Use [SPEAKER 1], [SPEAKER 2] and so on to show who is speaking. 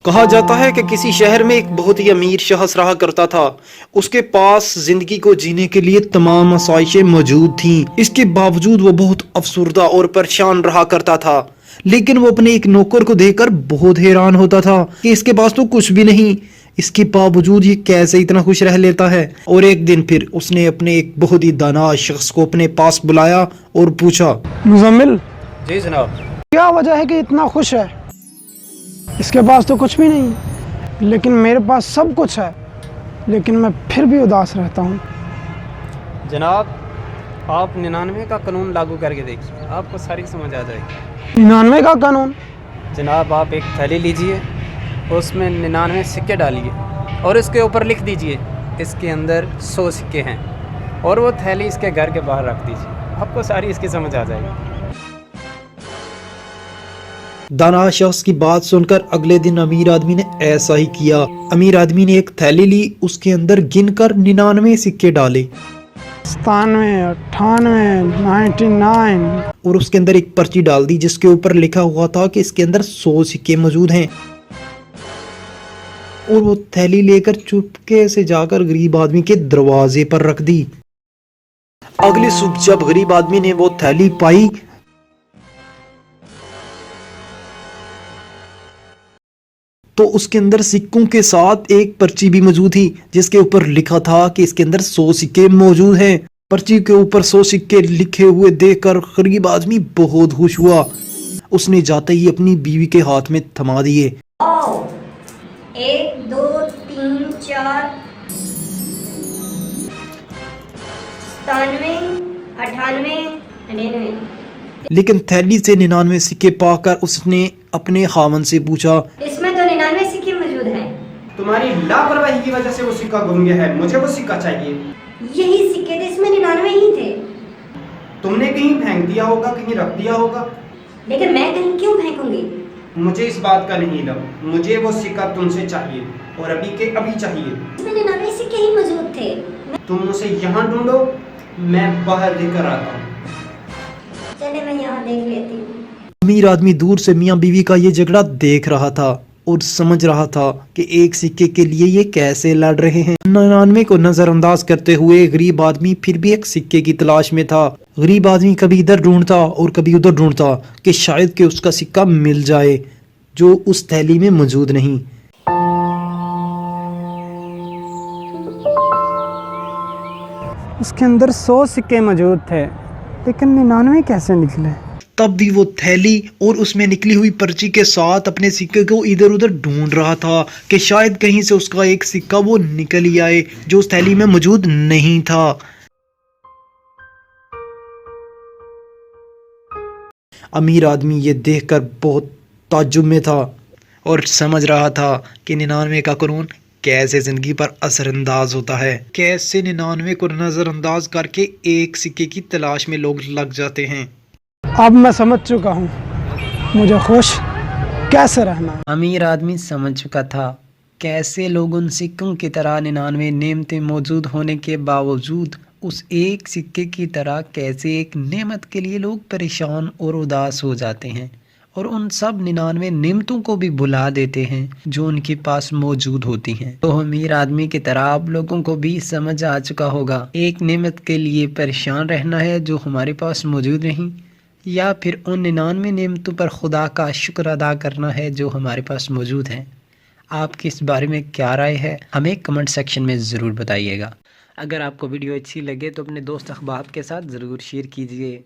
[SPEAKER 1] कहा जाता है कि किसी शहर में एक बहुत ही अमीर शख्स रहा करता था। उसके पास जिंदगी को जीने के लिए तमाम आसाइशें मौजूद थीं। इसके बावजूद वो बहुत अफसुर्दा और परेशान रहा करता था। लेकिन वो अपने एक नौकर को देखकर बहुत हैरान होता था कि इसके पास तो कुछ भी नहीं, इसके बावजूद ये कैसे इतना खुश रह लेता है। और एक दिन फिर उसने अपने एक बहुत ही दाना शख्स को अपने पास बुलाया और पूछा,
[SPEAKER 2] मुजम्मिल,
[SPEAKER 1] जी जनाब।
[SPEAKER 2] क्या वजह है कि इतना खुश है? इसके पास तो कुछ भी नहीं, लेकिन मेरे पास सब कुछ है, लेकिन मैं फिर भी उदास रहता हूँ।
[SPEAKER 3] जनाब, आप 99 का कानून लागू करके देखिए, आपको सारी समझ आ जाएगी।
[SPEAKER 2] 99 का कानून?
[SPEAKER 3] जनाब, आप एक थैली लीजिए, उसमें 99 सिक्के डालिए और इसके ऊपर लिख दीजिए इसके अंदर 100 सिक्के हैं, और वो थैली इसके घर के बाहर रख दीजिए, आपको सारी इसकी समझ आ जाएगी।
[SPEAKER 1] दाना शख्स की बात सुनकर अगले दिन अमीर आदमी ने ऐसा ही किया। अमीर आदमी ने एक थैली ली, उसके अंदर गिनकर 99 सिक्के डाले
[SPEAKER 2] 97, 98, 99
[SPEAKER 1] और उसके अंदर एक पर्ची डाल दी जिसके ऊपर लिखा हुआ था कि इसके अंदर 100 सिक्के मौजूद हैं। और वो थैली लेकर चुपके से जाकर गरीब आदमी के दरवाजे पर रख दी। अगली सुबह जब गरीब आदमी ने वो थैली पाई तो उसके अंदर सिक्कों के साथ एक पर्ची भी मौजूद थी जिसके ऊपर लिखा था कि इसके अंदर 100 सिक्के मौजूद हैं। पर्ची के ऊपर 100 सिक्के लिखे हुए देखकर गरीब आदमी बहुत खुश हुआ। उसने जाते ही अपनी बीवी के हाथ में थमा दिए।
[SPEAKER 4] 1 2 3 4 97 98 99।
[SPEAKER 1] लेकिन थैली से 99 सिक्के पाकर उसने अपने खामन से पूछा,
[SPEAKER 4] इसमें तो 99 सिक्के मौजूद हैं।
[SPEAKER 5] तुम्हारी लापरवाही की वजह से वो सिक्का गुम गया है, मुझे वो सिक्का चाहिए।
[SPEAKER 4] यही सिक्के थे, इसमें 99 ही थे।
[SPEAKER 5] तुमने कहीं फेंक दिया होगा, कहीं रख दिया होगा।
[SPEAKER 4] लेकिन मैं कहीं क्यों फेंकूंगी?
[SPEAKER 5] मुझे इस बात का नहीं इल्म, मुझे वो सिक्का तुमसे चाहिए और अभी के अभी चाहिए।
[SPEAKER 4] इसमें 99 सिक्के ही मौजूद थे।
[SPEAKER 5] तुम उसे यहाँ ढूंढो, मैं बाहर लेकर आता हूँ।
[SPEAKER 4] चले, मैं यहाँ देख लेती हूँ।
[SPEAKER 1] अमीर आदमी दूर से मियां बीवी का ये झगड़ा देख रहा था और समझ रहा था कि एक सिक्के के लिए ये कैसे लड़ रहे हैं। 99 को नजरअंदाज करते हुए गरीब आदमी फिर भी एक सिक्के की तलाश में था। गरीब आदमी कभी इधर ढूंढता और कभी उधर ढूंढता कि शायद कि उसका सिक्का मिल जाए जो उस थैली में मौजूद नहीं।
[SPEAKER 2] उसके अंदर 100 सिक्के मौजूद थे, लेकिन 99 कैसे निकले?
[SPEAKER 1] तब भी वो थैली और उसमें निकली हुई पर्ची के साथ अपने सिक्के को इधर उधर ढूंढ रहा था कि शायद कहीं से उसका एक सिक्का वो निकल ही आए जो उस थैली में मौजूद नहीं था। अमीर आदमी ये देखकर बहुत ताज्जुब में था और समझ रहा था कि 99 का कानून कैसे जिंदगी पर असरअंदाज होता है, कैसे 99 को नजरअंदाज करके एक सिक्के की तलाश में लोग लग जाते हैं।
[SPEAKER 2] अब मैं समझ चुका हूँ मुझे खुश कैसे रहना है।
[SPEAKER 3] अमीर आदमी समझ चुका था कैसे लोग उन सिक्कों की तरह 99 नेमतें मौजूद होने के बावजूद उस एक सिक्के की तरह कैसे एक नेमत के लिए लोग परेशान और उदास हो जाते हैं और उन सब 99 नेमतों को भी भुला देते हैं जो उनके पास मौजूद होती हैं। तो अमीर आदमी की तरह आप लोगों को भी समझ आ चुका होगा, एक नेमत के लिए परेशान रहना है जो हमारे पास मौजूद नहीं, या फिर उन 99 नेमतों पर खुदा का शुक्र अदा करना है जो हमारे पास मौजूद हैं। आपकी इस बारे में क्या राय है, हमें कमेंट सेक्शन में ज़रूर बताइएगा। अगर आपको वीडियो अच्छी लगे तो अपने दोस्त अहबाब के साथ ज़रूर शेयर कीजिए।